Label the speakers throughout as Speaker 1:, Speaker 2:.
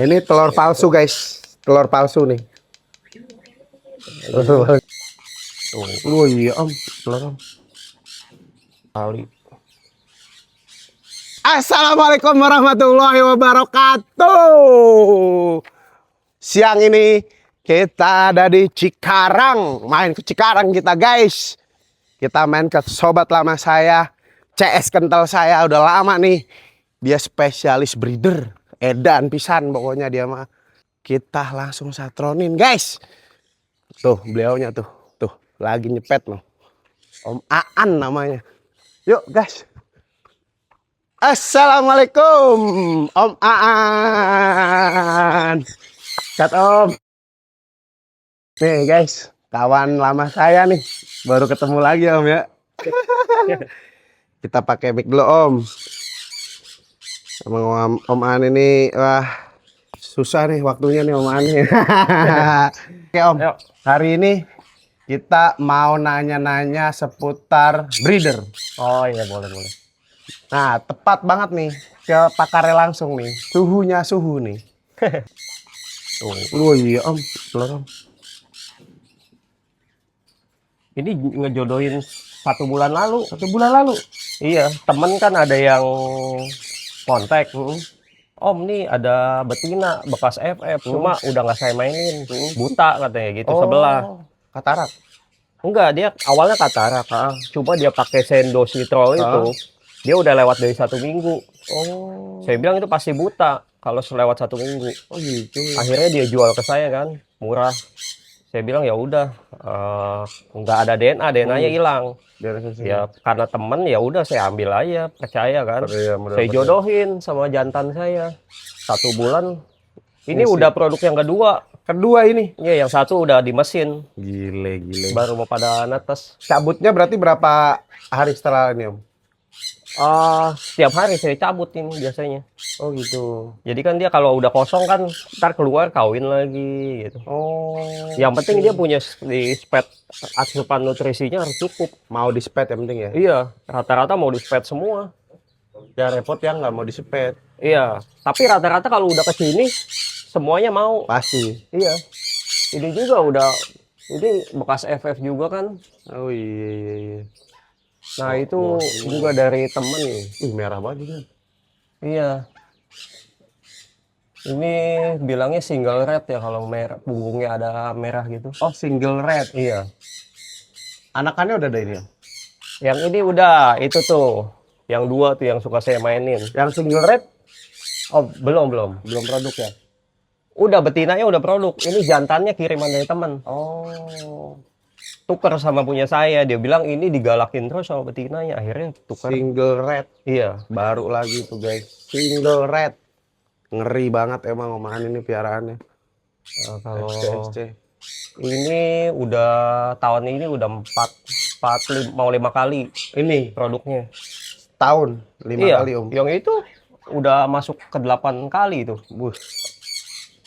Speaker 1: Ini telur palsu guys, telur palsu nih. Oh iya om, telur om.
Speaker 2: Kali.
Speaker 1: Assalamualaikum warahmatullahi wabarakatuh. Siang ini kita ada di Cikarang, main ke Cikarang kita guys. Kita main ke sobat lama saya, CS kental saya udah lama nih. Dia spesialis breeder, edan pisan pokoknya dia mah. Kita langsung satronin guys. Tuh beliaunya tuh lagi nyepet loh. Om Aan namanya. Yuk guys. Assalamualaikum Om Aan. Cat Om. Nih guys, kawan lama saya nih. Baru ketemu lagi Om ya. Kita pakai mic dulu Om. Sama Om Aan ini wah susah nih waktunya nih Om Aan nih. Oke Om, hari ini kita mau nanya-nanya seputar breeder.
Speaker 2: Oh iya boleh.
Speaker 1: Nah, tepat banget nih ke pakarnya langsung nih. Suhu nih.
Speaker 2: Tuh.
Speaker 1: Oh iya Om, telur Om.
Speaker 2: Ini ngejodohin 1 bulan lalu.
Speaker 1: 1 bulan lalu.
Speaker 2: Iya, temen kan ada yang kontak. Om nih ada betina bekas FF, cuma udah nggak saya mainin. Buta katanya gitu sebelah.
Speaker 1: Katarak.
Speaker 2: Enggak, dia awalnya katarak, cuma dia pakai sendositro itu. Dia udah lewat dari 1 minggu.
Speaker 1: Oh.
Speaker 2: Saya bilang itu pasti buta kalau selewat 1 minggu.
Speaker 1: Oh gitu.
Speaker 2: Akhirnya dia jual ke saya kan, murah. Saya bilang ya udah, nggak ada DNA-nya hilang. Ya karena temen ya udah saya ambil aja, percaya kan. Saya jodohin sama jantan saya 1 bulan. Ini udah produk yang kedua.
Speaker 1: Kedua ini.
Speaker 2: Iya, yang satu udah di mesin.
Speaker 1: Gile.
Speaker 2: Baru mau pada netes.
Speaker 1: Cabutnya berarti berapa hari setelah ini Om?
Speaker 2: Setiap hari saya cabut ini biasanya.
Speaker 1: Oh gitu.
Speaker 2: Jadi kan dia kalau udah kosong kan ntar keluar kawin lagi gitu.
Speaker 1: Oh.
Speaker 2: Yang penting dia punya di spet asupan nutrisinya harus cukup.
Speaker 1: Mau dispet yang penting ya?
Speaker 2: Iya, rata-rata mau di spet semua.
Speaker 1: Ya repot ya nggak mau dispet.
Speaker 2: Iya, tapi rata-rata kalau udah kesini semuanya mau.
Speaker 1: Pasti.
Speaker 2: Iya. Ini juga udah, ini bekas FF juga kan.
Speaker 1: Oh iya.
Speaker 2: Nah itu juga dari temen nih.
Speaker 1: Merah banget kan?
Speaker 2: Iya. Ini bilangnya single red ya kalau merah, punggungnya ada merah gitu.
Speaker 1: Oh single red.
Speaker 2: Iya.
Speaker 1: Anakannya udah ada ini ya?
Speaker 2: Yang ini udah, itu tuh. Yang dua tuh yang suka saya mainin.
Speaker 1: Yang single red?
Speaker 2: Oh belum.
Speaker 1: Belum produk ya?
Speaker 2: Udah betinanya udah produk. Ini jantannya kiriman dari teman.
Speaker 1: Oh.
Speaker 2: Tuker sama punya saya. Dia bilang ini digalakin terus sama betinanya. Akhirnya tuker.
Speaker 1: Single red.
Speaker 2: Iya.
Speaker 1: Baru lagi tuh guys. Single red. Ngeri banget emang omongan ini piaraannya.
Speaker 2: Kalau
Speaker 1: SC.
Speaker 2: ini udah tahun ini udah 4 mau 5 kali
Speaker 1: Ini
Speaker 2: produknya.
Speaker 1: tahun 5 kali Om.
Speaker 2: Yang itu udah masuk ke 8 kali tuh.
Speaker 1: Bus.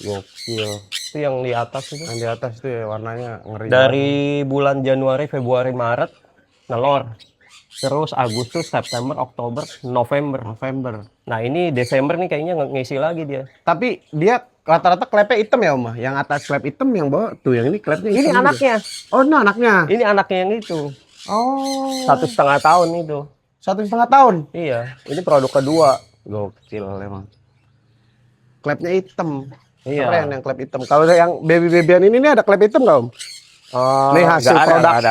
Speaker 1: Gokil.
Speaker 2: Itu yang di atas itu.
Speaker 1: Yang di atas tuh ya warnanya ngeri.
Speaker 2: Dari bulan Januari, Februari, Maret nelor. Terus Agustus, September, Oktober, November. Nah ini Desember nih kayaknya ngisi lagi dia.
Speaker 1: Tapi dia rata-rata klepnya hitam ya Om? Yang atas klep hitam, yang bawah tuh yang ini klepnya hitam.
Speaker 2: Ini anaknya.
Speaker 1: Oh ini anaknya?
Speaker 2: Ini anaknya yang itu.
Speaker 1: Oh.
Speaker 2: 1,5 tahun itu.
Speaker 1: 1,5 tahun?
Speaker 2: Iya. Ini produk kedua.
Speaker 1: Gokil emang. Klepnya hitam.
Speaker 2: Iya.
Speaker 1: Keren yang klep hitam. Kalau yang baby-babyan ini nih ada klep hitam nggak Om? Nih hasil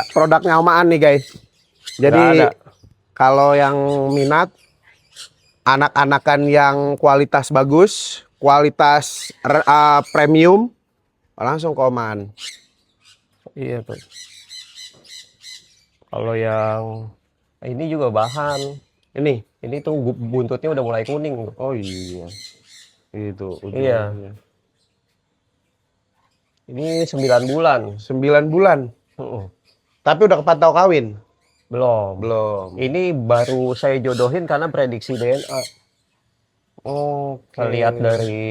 Speaker 1: produknya Omaan nih guys. Jadi kalau yang minat anak-anakan yang kualitas bagus, kualitas premium, langsung ke Omaan.
Speaker 2: Iya tuh. Kalau yang ini juga bahan. Ini tuh buntutnya udah mulai kuning.
Speaker 1: Oh iya. Itu.
Speaker 2: Iya. Ini 9 bulan.
Speaker 1: 9 bulan. Tapi udah kepantau kawin? Belum.
Speaker 2: Ini baru saya jodohin karena prediksi DNA. Lihat dari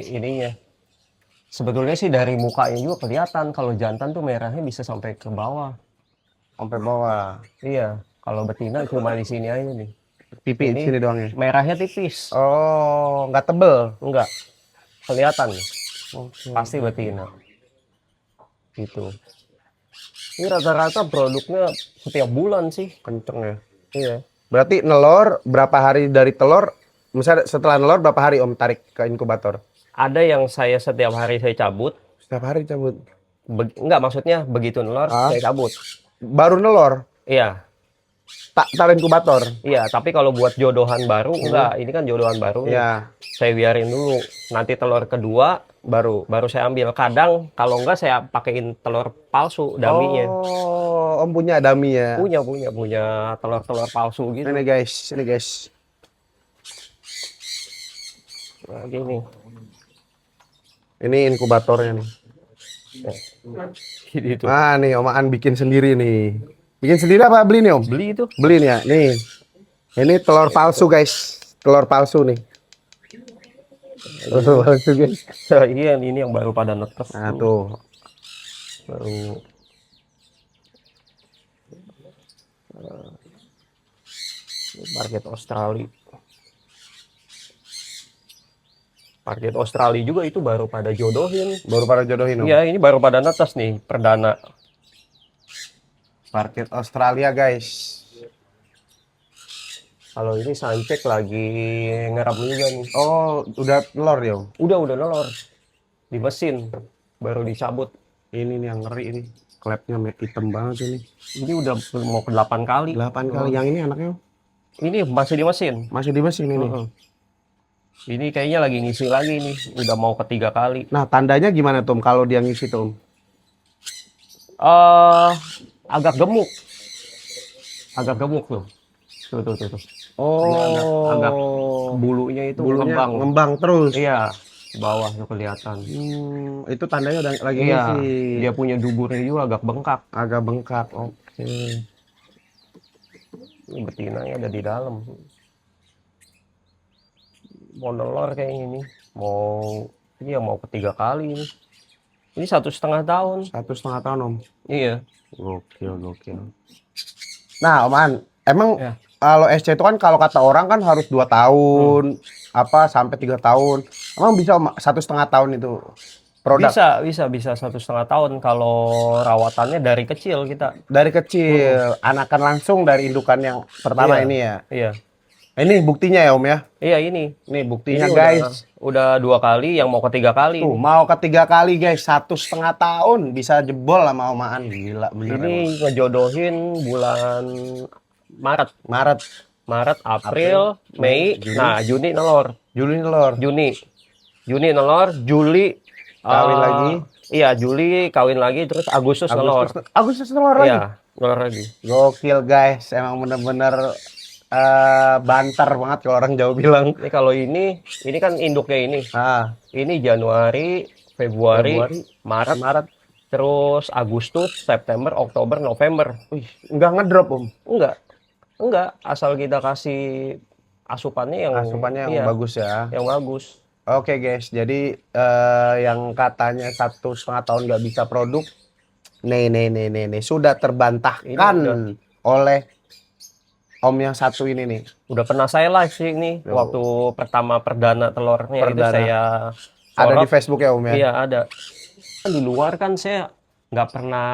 Speaker 2: ininya. Sebetulnya sih dari mukanya juga kelihatan kalau jantan tuh merahnya bisa sampai ke bawah.
Speaker 1: Sampai bawah.
Speaker 2: Iya. Kalau betina cuma di sini aja nih.
Speaker 1: Pipi di sini doang ya?
Speaker 2: Merahnya tipis.
Speaker 1: Oh, nggak tebel?
Speaker 2: Enggak. kelihatan
Speaker 1: Oke.
Speaker 2: pasti betina. Gitu. Ini rata-rata produknya setiap bulan sih.
Speaker 1: Kenceng ya.
Speaker 2: Iya.
Speaker 1: Berarti nelor berapa hari dari telur? Misalnya setelah nelor berapa hari Om tarik ke inkubator?
Speaker 2: Ada yang saya setiap hari saya cabut.
Speaker 1: Setiap hari cabut.
Speaker 2: Enggak, maksudnya begitu nelor
Speaker 1: Ah,
Speaker 2: saya cabut.
Speaker 1: baru nelor,
Speaker 2: Iya.
Speaker 1: tak taruh inkubator.
Speaker 2: Iya, tapi kalau buat jodohan baru enggak. Ini kan jodohan baru nih.
Speaker 1: Ya,
Speaker 2: Saya biarin dulu. Nanti telur kedua baru saya ambil. Kadang kalau enggak saya pakein telur palsu daminya.
Speaker 1: oh, Om punya dummy ya.
Speaker 2: Punya telur-telur palsu gitu.
Speaker 1: Ini guys.
Speaker 2: Nah, gini.
Speaker 1: Ini inkubatornya nih.
Speaker 2: Gitu.
Speaker 1: Ah, nih Om Aan bikin sendiri nih. Bikin sendiri apa beli nih Om?
Speaker 2: Beli itu.
Speaker 1: Beli nih ya. Nih. Ini telur palsu guys. Telur palsu nih. Telur palsu guys.
Speaker 2: Iya, ini yang baru pada netes.
Speaker 1: Nah, tuh.
Speaker 2: Baru target Australia. Target Australia juga itu baru pada jodohin.
Speaker 1: Baru pada jodohin Om.
Speaker 2: Iya, ini baru pada netes nih, perdana.
Speaker 1: Market Australia guys.
Speaker 2: Kalau ini Sancek lagi ngerap juga nih.
Speaker 1: Oh, udah telur ya Om?
Speaker 2: Udah nelor. Di mesin, baru dicabut.
Speaker 1: Ini nih yang ngeri ini. Klepnya hitam banget ini.
Speaker 2: Ini udah mau ke 8 kali.
Speaker 1: 8 kali. Yang ini anaknya Om?
Speaker 2: Ini masih di mesin.
Speaker 1: Masih di mesin ini.
Speaker 2: Heeh. Ini kayaknya lagi ngisi lagi nih. Udah mau ke 3 kali.
Speaker 1: Nah, tandanya gimana Tom kalau dia ngisi Tom?
Speaker 2: Agak gemuk. Agak gemuk tuh. Tuh.
Speaker 1: Oh,
Speaker 2: Ini agak bulunya itu
Speaker 1: bulunya
Speaker 2: ngembang.
Speaker 1: ngembang terus.
Speaker 2: Iya, bawah tuh kelihatan.
Speaker 1: Itu tandanya udah lagi
Speaker 2: Iya,
Speaker 1: ngisi.
Speaker 2: dia punya duburnya juga agak bengkak.
Speaker 1: Agak bengkak. Oke.
Speaker 2: Ini betinanya ada di dalam. Mau nelor kayak ini. Ini yang mau ke 3 kali ini. Ini 1,5 tahun.
Speaker 1: 1,5 tahun Om.
Speaker 2: Iya.
Speaker 1: Gokil. Nah, Om An, emang
Speaker 2: Ya.
Speaker 1: kalau SC itu kan kalau kata orang kan harus 2 tahun, apa sampai 3 tahun. Emang bisa Om, 1,5 tahun itu produk?
Speaker 2: Bisa 1,5 tahun kalau rawatannya dari kecil kita.
Speaker 1: Dari kecil, anakan langsung dari indukan yang pertama
Speaker 2: Iya.
Speaker 1: ini ya.
Speaker 2: Iya.
Speaker 1: Ini buktinya ya Om ya.
Speaker 2: Iya ini.
Speaker 1: Nih buktinya
Speaker 2: Ini
Speaker 1: guys.
Speaker 2: Udah 2 kali, yang mau ke 3 kali.
Speaker 1: Tuh mau ke 3 kali guys, 1,5 tahun bisa jebol sama Om Aan. Gila bener
Speaker 2: Ini ngejodohin bulan Maret, April, Mei.
Speaker 1: Juni.
Speaker 2: Nah, Juni nelor.
Speaker 1: Juli nelor.
Speaker 2: Juni nelor, Juli
Speaker 1: Kawin lagi.
Speaker 2: Iya, Juli kawin lagi, terus Agustus nelor.
Speaker 1: Agustus nelor lagi.
Speaker 2: Iya, nelor lagi.
Speaker 1: Gokil guys, emang bener-bener banter banget kalau orang Jawa bilang.
Speaker 2: Ini kalau ini kan induknya ini.
Speaker 1: Ah,
Speaker 2: Ini Januari, Februari,
Speaker 1: Maret.
Speaker 2: terus Agustus, September, Oktober, November.
Speaker 1: Wih, enggak ngedrop Om.
Speaker 2: Enggak, asal kita kasih asupannya yang
Speaker 1: Asupannya yang bagus ya.
Speaker 2: Yang bagus.
Speaker 1: Oke guys, jadi yang katanya 1,5 tahun nggak bisa produk, nih sudah terbantahkan
Speaker 2: Ini
Speaker 1: oleh Om yang satu ini nih.
Speaker 2: Udah pernah saya live sih ini waktu pertama perdana telurnya itu
Speaker 1: Perdana.
Speaker 2: saya
Speaker 1: Ada di
Speaker 2: sorot.
Speaker 1: Facebook ya Om ya?
Speaker 2: Iya ada. Kan di luar kan saya nggak pernah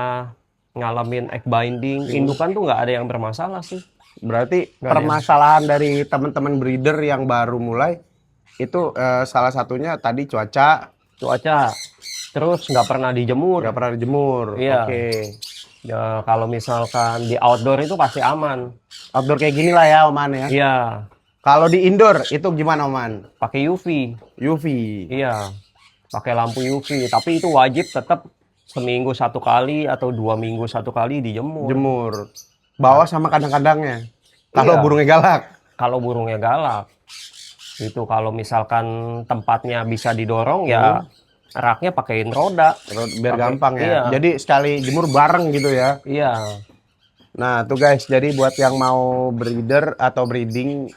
Speaker 2: ngalamin egg binding. Indukan tuh nggak ada yang bermasalah sih.
Speaker 1: Berarti
Speaker 2: Nggak ada
Speaker 1: permasalahan dari teman-teman breeder yang baru mulai itu salah satunya tadi cuaca,
Speaker 2: Terus nggak pernah dijemur.
Speaker 1: nggak pernah dijemur.
Speaker 2: Iya.
Speaker 1: Oke.
Speaker 2: Ya, kalau misalkan di outdoor itu pasti aman.
Speaker 1: Outdoor kayak gini lah ya Oman ya.
Speaker 2: Iya.
Speaker 1: Kalau di indoor itu gimana Oman?
Speaker 2: Pakai UV.
Speaker 1: UV.
Speaker 2: Iya. Pakai lampu UV. Tapi itu wajib tetap seminggu 1 kali atau 2 minggu 1 kali dijemur.
Speaker 1: Jemur. Bawa sama kadang-kadangnya. Kalau
Speaker 2: Iya.
Speaker 1: burungnya galak.
Speaker 2: Kalau burungnya galak. Itu kalau misalkan tempatnya bisa didorong ya raknya pakein roda.
Speaker 1: Biar gampang ya.
Speaker 2: Iya.
Speaker 1: Jadi sekali jemur bareng gitu ya.
Speaker 2: Iya.
Speaker 1: Nah tuh guys, jadi buat yang mau breeder atau breeding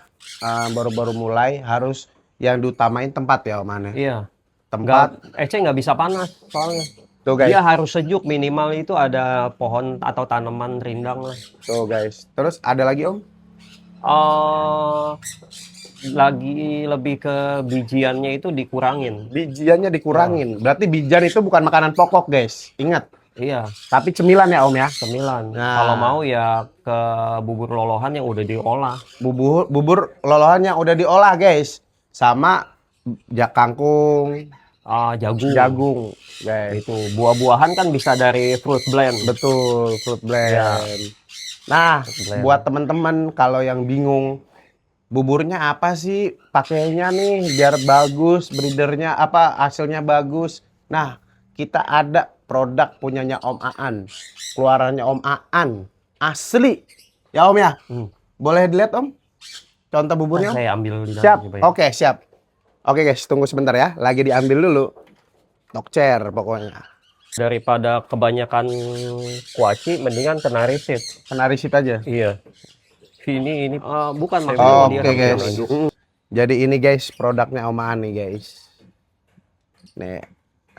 Speaker 1: baru-baru mulai harus yang diutamain tempat ya Om Ane.
Speaker 2: Iya.
Speaker 1: Tempat.
Speaker 2: Ece nggak bisa panas soalnya.
Speaker 1: Tuh guys.
Speaker 2: Dia harus sejuk, minimal itu ada pohon atau tanaman rindang lah.
Speaker 1: Tuh guys. Terus ada lagi Om?
Speaker 2: lagi lebih ke bijiannya itu dikurangin.
Speaker 1: Bijiannya dikurangin. Berarti bijian itu bukan makanan pokok, guys. Ingat.
Speaker 2: Iya,
Speaker 1: Tapi cemilan ya, Om ya.
Speaker 2: cemilan.
Speaker 1: Nah.
Speaker 2: Kalau mau ya ke bubur lolohan yang udah diolah.
Speaker 1: Bubur lolohan yang udah diolah, guys. Sama kangkung,
Speaker 2: Jagung.
Speaker 1: jagung, guys.
Speaker 2: Itu buah-buahan kan bisa dari fruit blend.
Speaker 1: Betul, fruit blend.
Speaker 2: Ya.
Speaker 1: Nah,
Speaker 2: Blend.
Speaker 1: buat teman-teman kalau yang bingung buburnya apa sih pakainya nih biar bagus, breedernya apa hasilnya bagus. Nah, kita ada produk punyanya Om Aan. Keluarannya Om Aan. Asli. Ya, Om ya? Boleh dilihat, Om? Contoh buburnya, Om?
Speaker 2: Saya ambil di dalam.
Speaker 1: Siap.
Speaker 2: coba ya.
Speaker 1: Oke, siap. Oke, guys, tunggu sebentar ya. Lagi diambil dulu. Tokcer pokoknya.
Speaker 2: Daripada kebanyakan kuaci, mendingan kena riset.
Speaker 1: Kena risip aja.
Speaker 2: Iya. Ini bukan
Speaker 1: Oke,
Speaker 2: maksudnya dia sampai
Speaker 1: guys.
Speaker 2: nunduk.
Speaker 1: Jadi ini guys produknya Om Aan nih, guys. Nih,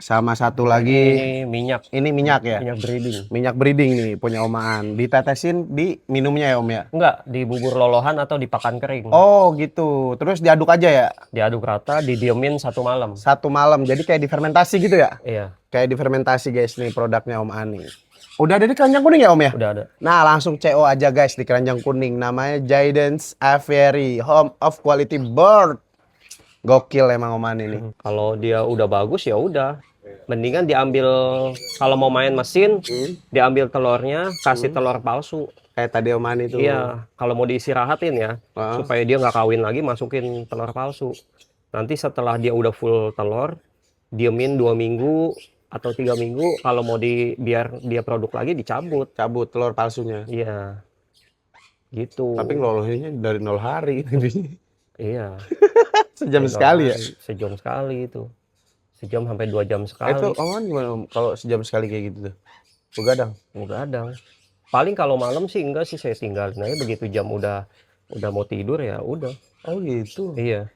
Speaker 1: sama satu lagi.
Speaker 2: Ini minyak.
Speaker 1: Ini minyak ya?
Speaker 2: Minyak breeding.
Speaker 1: Minyak breeding nih punya Om Aan. Ditetesin di minumnya ya, Om ya?
Speaker 2: Enggak, di bubur lolohan atau di pakan kering.
Speaker 1: Oh gitu. Terus diaduk aja ya?
Speaker 2: Diaduk rata, didiemin 1 malam.
Speaker 1: 1 malam. Jadi kayak difermentasi gitu ya?
Speaker 2: Iya,
Speaker 1: Kayak difermentasi guys nih produknya Om Aan nih. Udah ada di keranjang kuning ya, Om ya?
Speaker 2: udah ada.
Speaker 1: Nah, langsung CO aja guys di keranjang kuning. Namanya Giants Aviary, Home of Quality Bird. Gokil emang Om Aan ini.
Speaker 2: Kalau dia udah bagus ya udah. Mendingan diambil, kalau mau main mesin, diambil telurnya, kasih telur palsu.
Speaker 1: Kayak tadi Om Aan itu.
Speaker 2: Iya, kalau mau diistirahatin ya, supaya dia nggak kawin lagi, masukin telur palsu. Nanti setelah dia udah full telur, diemin 2 minggu atau 3 minggu. Kalau mau biar dia produk lagi, dicabut.
Speaker 1: Cabut telur palsunya.
Speaker 2: Iya, gitu.
Speaker 1: Tapi ngelolohinnya dari 0 hari.
Speaker 2: Iya.
Speaker 1: Sejam sekali ya?
Speaker 2: Sejam sekali itu. Sejam sampai 2 jam sekali.
Speaker 1: Itu Om Aan gimana Om? Kalau sejam sekali kayak gitu tuh? Begadang?
Speaker 2: Begadang. Paling kalau malam sih enggak sih, saya tinggalin aja begitu jam udah mau tidur ya udah.
Speaker 1: Oh gitu.
Speaker 2: Iya.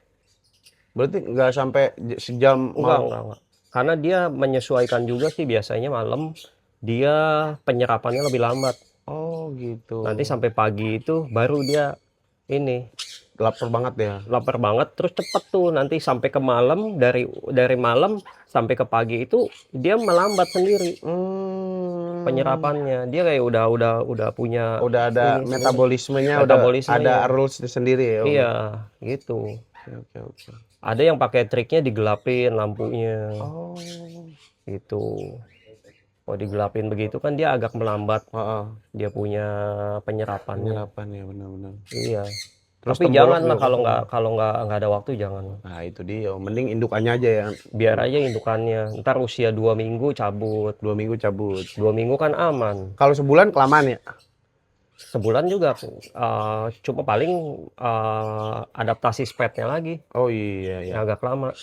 Speaker 1: Berarti nggak sampai sejam
Speaker 2: Enggak. Karena dia menyesuaikan juga sih, biasanya malam dia penyerapannya lebih lambat.
Speaker 1: Oh gitu.
Speaker 2: Nanti sampai pagi itu baru dia ini
Speaker 1: Lapar banget ya.
Speaker 2: lapar banget, terus cepet tuh nanti sampai ke malam, dari malam sampai ke pagi itu dia melambat sendiri penyerapannya. Dia kayak udah punya,
Speaker 1: Udah ada
Speaker 2: ini,
Speaker 1: metabolismenya,
Speaker 2: metabolismenya.
Speaker 1: udah ada rules sendiri ya. Om?
Speaker 2: Iya, gitu.
Speaker 1: Oke.
Speaker 2: Ada yang pakai triknya digelapin lampunya.
Speaker 1: Oh.
Speaker 2: Gitu. Kalau digelapin begitu kan dia agak melambat. Dia punya penyerapannya.
Speaker 1: Penyerapan ya, benar-benar.
Speaker 2: Iya.
Speaker 1: Terus
Speaker 2: Tapi
Speaker 1: tembolok
Speaker 2: jangan lah,
Speaker 1: juga
Speaker 2: kalau nggak ada waktu jangan.
Speaker 1: Nah itu dia, mending indukannya aja ya.
Speaker 2: Biar aja indukannya. Ntar usia 2 minggu cabut.
Speaker 1: 2 minggu cabut.
Speaker 2: 2 minggu kan aman.
Speaker 1: Kalau sebulan kelamaan ya?
Speaker 2: Sebulan juga cuma paling adaptasi spetnya lagi.
Speaker 1: Oh iya.
Speaker 2: Yang agak lama.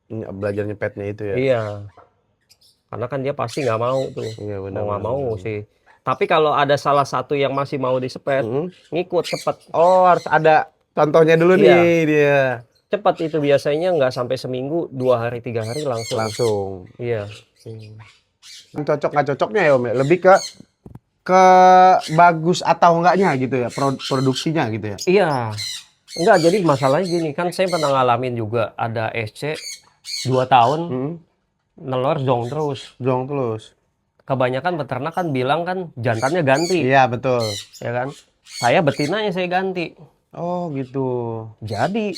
Speaker 1: Belajar nyepetnya itu ya?
Speaker 2: Iya. Karena kan dia pasti nggak mau tuh.
Speaker 1: Iya benar.
Speaker 2: Mau nggak mau sih. Tapi kalau ada salah satu yang masih mau disepet, ngikut cepet.
Speaker 1: Oh harus ada contohnya dulu
Speaker 2: Iya.
Speaker 1: nih dia.
Speaker 2: Cepat itu biasanya, nggak sampai seminggu, 2 hari 3 hari langsung. Iya.
Speaker 1: Cocok nggak cocoknya ya Om ya? Lebih ke bagus atau enggaknya gitu ya, produksinya gitu ya?
Speaker 2: Iya. Enggak, jadi masalahnya gini, kan saya pernah ngalamin juga ada SC 2 tahun nelor zong terus.
Speaker 1: Jong terus.
Speaker 2: Kebanyakan peternak kan bilang kan jantannya ganti.
Speaker 1: Iya betul.
Speaker 2: Ya kan? Saya betinanya saya ganti.
Speaker 1: Oh gitu.
Speaker 2: Jadi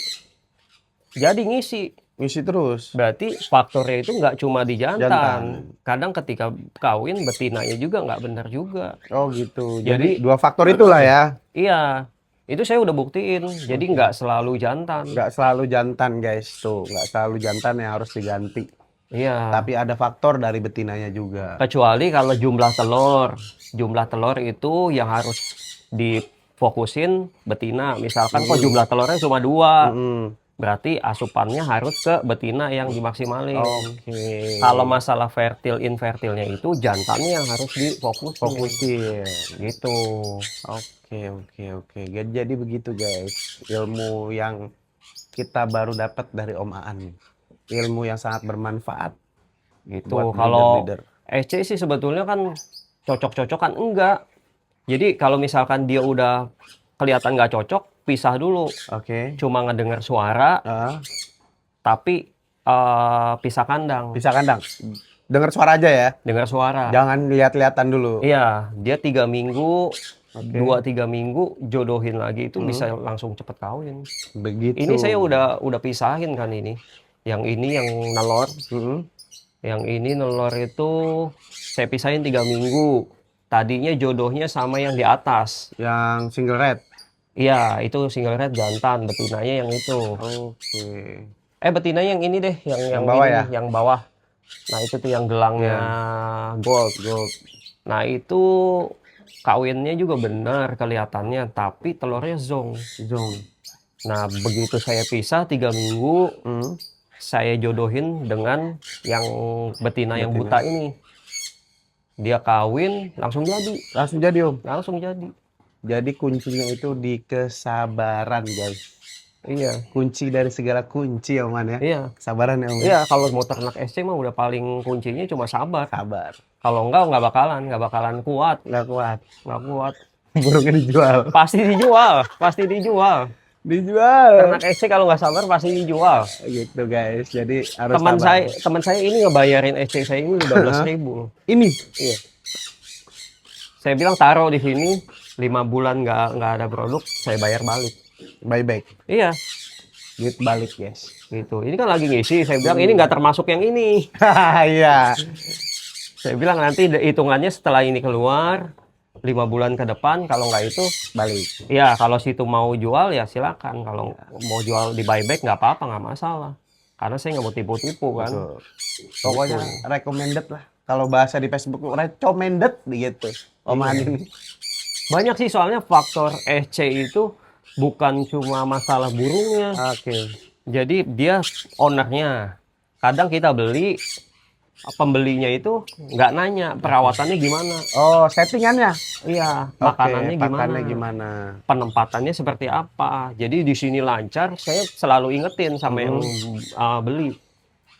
Speaker 2: ngisi.
Speaker 1: Ngisi terus.
Speaker 2: Berarti faktornya itu nggak cuma di jantan.
Speaker 1: Jantan.
Speaker 2: Kadang ketika kawin betinanya juga nggak benar juga.
Speaker 1: Oh gitu.
Speaker 2: Jadi,
Speaker 1: Jadi 2 faktor itulah ya.
Speaker 2: Iya. Itu saya udah buktiin. Jadi nggak selalu jantan.
Speaker 1: Nggak selalu jantan guys. Tuh, nggak selalu jantan yang harus diganti.
Speaker 2: Iya.
Speaker 1: Tapi ada faktor dari betinanya juga.
Speaker 2: Kecuali kalau jumlah telur itu yang harus difokusin betina. Misalkan kok jumlah telurnya cuma 2, berarti asupannya harus ke betina yang dimaksimalin.
Speaker 1: Oke.
Speaker 2: Kalau masalah fertil infertilnya itu jantannya yang harus difokusin. Gitu.
Speaker 1: Oke. Jadi begitu guys. Ilmu yang kita baru dapat dari Om Aan. Ilmu yang sangat bermanfaat.
Speaker 2: Gitu.
Speaker 1: Buat
Speaker 2: Kalau
Speaker 1: breeder-breeder.
Speaker 2: SC sih sebetulnya kan cocok-cocokan enggak. Jadi kalau misalkan dia udah kelihatan nggak cocok, pisah dulu.
Speaker 1: Oke.
Speaker 2: Cuma ngedengar suara, tapi pisah kandang.
Speaker 1: Pisah kandang. Dengar suara aja ya.
Speaker 2: Dengar suara.
Speaker 1: Jangan lihat-lihatan dulu.
Speaker 2: Iya, dia 3 minggu, 2-3 minggu jodohin lagi itu bisa langsung cepet kawin.
Speaker 1: Begitu.
Speaker 2: Ini saya udah pisahin kan ini. Yang ini yang nelor. Yang ini nelor itu saya pisahin 3 minggu. Tadinya jodohnya sama yang di atas.
Speaker 1: Yang single red.
Speaker 2: Iya, itu single red jantan, betinanya yang itu.
Speaker 1: Oke.
Speaker 2: Betinanya yang ini deh, yang
Speaker 1: bawah
Speaker 2: ini,
Speaker 1: ya?
Speaker 2: yang bawah. Nah, itu tuh yang gelangnya gold. Nah, itu kawinnya juga benar kelihatannya, tapi telurnya zong. Nah, begitu saya pisah 3 minggu, saya jodohin dengan yang betina yang buta ini. Dia kawin, langsung jadi.
Speaker 1: Langsung jadi, Om.
Speaker 2: Langsung jadi.
Speaker 1: Jadi kuncinya itu di kesabaran, guys.
Speaker 2: Iya.
Speaker 1: Kunci dari segala kunci, Oman ya.
Speaker 2: Iya.
Speaker 1: Kesabaran ya, Om.
Speaker 2: Iya, kalau mau ternak SC mah udah paling kuncinya cuma sabar.
Speaker 1: Sabar.
Speaker 2: Kalau enggak bakalan kuat.
Speaker 1: Nggak kuat.
Speaker 2: Nggak kuat.
Speaker 1: Burungnya dijual.
Speaker 2: Pasti dijual.
Speaker 1: Dijual.
Speaker 2: Ternak SC kalau nggak sabar pasti dijual.
Speaker 1: Gitu, guys. Jadi harus
Speaker 2: Teman saya ini ngebayarin SC saya ini 12.000.
Speaker 1: Ini?
Speaker 2: Iya. Saya bilang taruh di sini 5 bulan nggak ada produk, saya bayar balik.
Speaker 1: Buyback.
Speaker 2: Iya.
Speaker 1: Duit balik, guys.
Speaker 2: Gitu. Ini kan lagi ngisi, saya bilang ini nggak termasuk yang ini.
Speaker 1: Iya.
Speaker 2: Saya bilang nanti hitungannya setelah ini keluar 5 bulan ke depan, kalau nggak itu
Speaker 1: Balik.
Speaker 2: ya kalau situ mau jual ya silakan, kalau mau jual di buyback nggak apa-apa, nggak masalah, karena saya nggak mau tipu-tipu kan.
Speaker 1: Betul. Pokoknya recommended lah. Kalau bahasa di Facebook recommended gitu. Oman ini.
Speaker 2: Banyak sih soalnya faktor SC itu bukan cuma masalah burungnya.
Speaker 1: Oke.
Speaker 2: Jadi dia ownernya. Kadang kita beli, pembelinya itu nggak nanya perawatannya gimana.
Speaker 1: Oh, settingannya.
Speaker 2: Iya, makanannya
Speaker 1: Makannya
Speaker 2: gimana,
Speaker 1: gimana.
Speaker 2: penempatannya seperti apa. Jadi di sini lancar, saya selalu ingetin sama yang beli.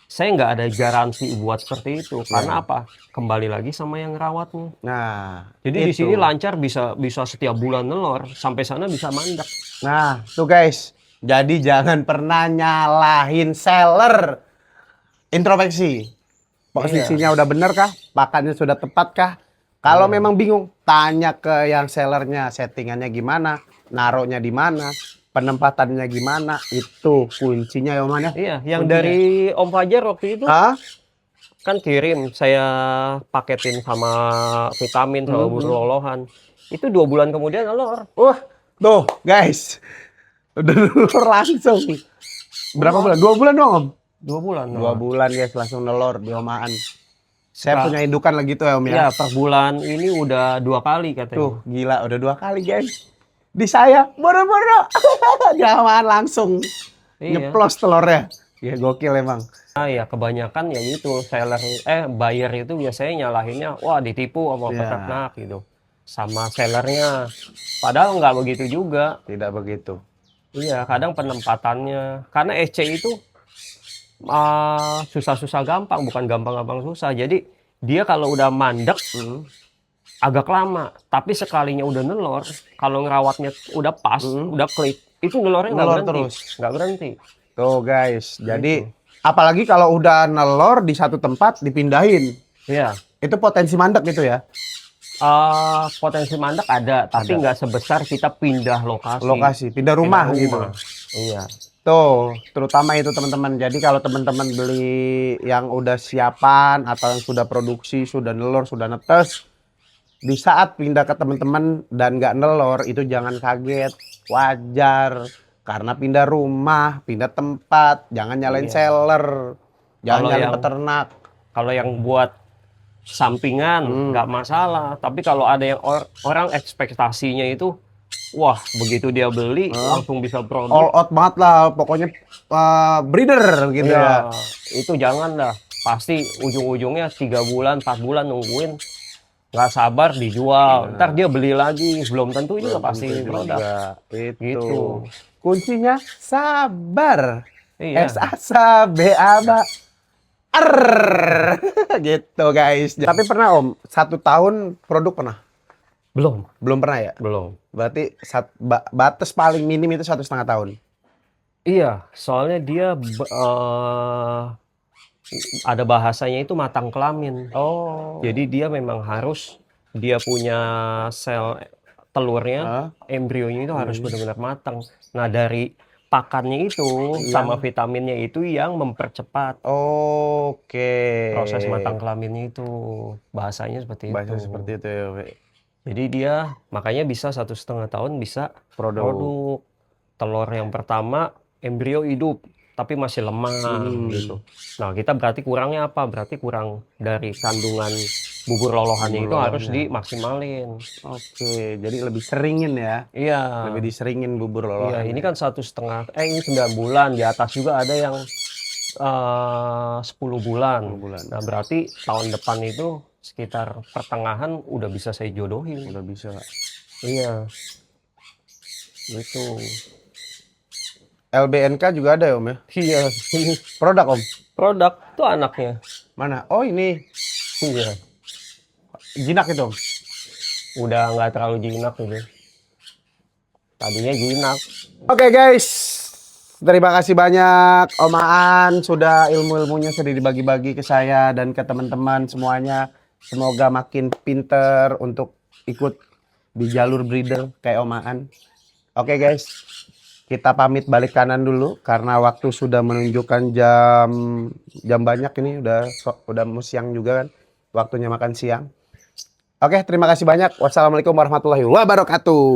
Speaker 2: Saya nggak ada garansi buat seperti itu. Karena apa? Kembali lagi sama yang rawatnya.
Speaker 1: Nah,
Speaker 2: Jadi di sini lancar bisa setiap bulan nelor, sampai sana bisa mandek.
Speaker 1: nah, tuh guys. Jadi jangan pernah nyalahin seller. Introspeksi. Posisinya udah bener kah? Pakannya sudah tepat kah? Kalau memang bingung, tanya ke yang sellernya, settingannya gimana, naruhnya di mana, penempatannya gimana, itu kuncinya ya, Oman ya.
Speaker 2: Iya, yang dari Om Fajar waktu itu kan kirim, saya paketin sama vitamin sama buru lolohan. Itu 2 bulan kemudian nelor.
Speaker 1: Wah, tuh guys, udah nelor langsung. Berapa bulan? 2 bulan dong, Om?
Speaker 2: 2 bulan.
Speaker 1: 2 bulan guys, langsung nelor di Omaan. Saya punya indukan lagi tuh ya, Om ya.
Speaker 2: Iya, per bulan ini udah 2 kali katanya.
Speaker 1: Tuh, gila, udah 2 kali guys. Di saya, boro-boro. Di Omaan langsung nyeplos telurnya. Ya gokil emang.
Speaker 2: Nah, ya kebanyakan ya gitu, buyer itu biasanya nyalahinnya, wah ditipu sama peternak gitu. Sama sellernya. Padahal nggak begitu juga.
Speaker 1: Tidak begitu.
Speaker 2: Iya, kadang penempatannya. Karena SC itu susah-susah gampang, bukan gampang-gampang susah. Jadi dia kalau udah mandek agak lama, tapi sekalinya udah nelor, kalau ngerawatnya udah pas, udah klik, itu nelornya nggak berhenti,
Speaker 1: terus.
Speaker 2: Nggak berhenti.
Speaker 1: Tuh guys, jadi apalagi kalau udah nelor di satu tempat dipindahin, itu potensi mandek gitu ya.
Speaker 2: Potensi mandek ada, tapi nggak sebesar kita pindah lokasi.
Speaker 1: Pindah rumah gitu.
Speaker 2: Iya.
Speaker 1: Tuh, terutama itu teman-teman. Jadi kalau teman-teman beli yang udah siapan atau yang sudah produksi, sudah nelor, sudah netes, di saat pindah ke teman-teman dan nggak nelor, itu jangan kaget, wajar. Karena pindah rumah, pindah tempat, jangan nyalain seller, jangan nyalain peternak.
Speaker 2: Kalau yang buat sampingan nggak masalah, tapi kalau ada yang orang ekspektasinya itu, wah begitu dia beli langsung bisa produk.
Speaker 1: All out banget lah, pokoknya breeder gitu ya.
Speaker 2: Itu jangan dah, pasti ujung-ujungnya 3 bulan, 4 bulan nungguin, nggak sabar dijual. Ntar dia beli lagi, belum tentu juga pasti produk.
Speaker 1: Itu.
Speaker 2: Gitu.
Speaker 1: Kuncinya sabar.
Speaker 2: Iya.
Speaker 1: S-A-S-A-B-A-B-A. Gitu guys. Tapi pernah Om, 1 tahun produk pernah? Belum pernah ya?
Speaker 2: Belum.
Speaker 1: Berarti batas paling minim itu 1,5 tahun.
Speaker 2: Iya, soalnya dia ada bahasanya itu matang kelamin.
Speaker 1: Oh.
Speaker 2: Jadi dia memang harus dia punya sel telurnya, embrionya itu harus benar-benar matang. Nah, dari pakannya itu sama vitaminnya itu yang mempercepat
Speaker 1: Oke.
Speaker 2: proses matang kelaminnya itu. Bahasanya seperti
Speaker 1: Bahasa
Speaker 2: itu.
Speaker 1: seperti itu ya. Oke.
Speaker 2: Jadi dia makanya bisa 1,5 tahun bisa produk. Telur yang pertama embrio hidup tapi masih lemah gitu. Nah, kita berarti kurangnya apa? Berarti kurang dari kandungan bubur lolohannya itu harus dimaksimalin.
Speaker 1: Oke, jadi lebih seringin ya.
Speaker 2: Iya.
Speaker 1: Lebih diseringin bubur
Speaker 2: Iya,
Speaker 1: lolohan.
Speaker 2: ini kan 1,5, ini 9 bulan, di atas juga ada yang 10 bulan.
Speaker 1: 10 bulan.
Speaker 2: Nah, berarti tahun depan itu sekitar pertengahan udah bisa saya jodohin.
Speaker 1: Udah bisa.
Speaker 2: Iya. Gitu.
Speaker 1: LBNK juga ada ya Om ya?
Speaker 2: Iya, ini
Speaker 1: Produk Om?
Speaker 2: produk tuh anaknya.
Speaker 1: Mana? Oh ini.
Speaker 2: Iya.
Speaker 1: Jinak itu Om?
Speaker 2: Udah nggak terlalu jinak gitu. Tadinya jinak.
Speaker 1: Oke guys. Terima kasih banyak Om Aan. Sudah ilmu-ilmunya sudah dibagi-bagi ke saya dan ke teman-teman semuanya. Semoga makin pinter untuk ikut di jalur breeder kayak Om Aan. Oke guys. Kita pamit balik kanan dulu karena waktu sudah menunjukkan jam banyak ini udah mau siang juga kan. Waktunya makan siang. Oke, terima kasih banyak. Wassalamualaikum warahmatullahi wabarakatuh.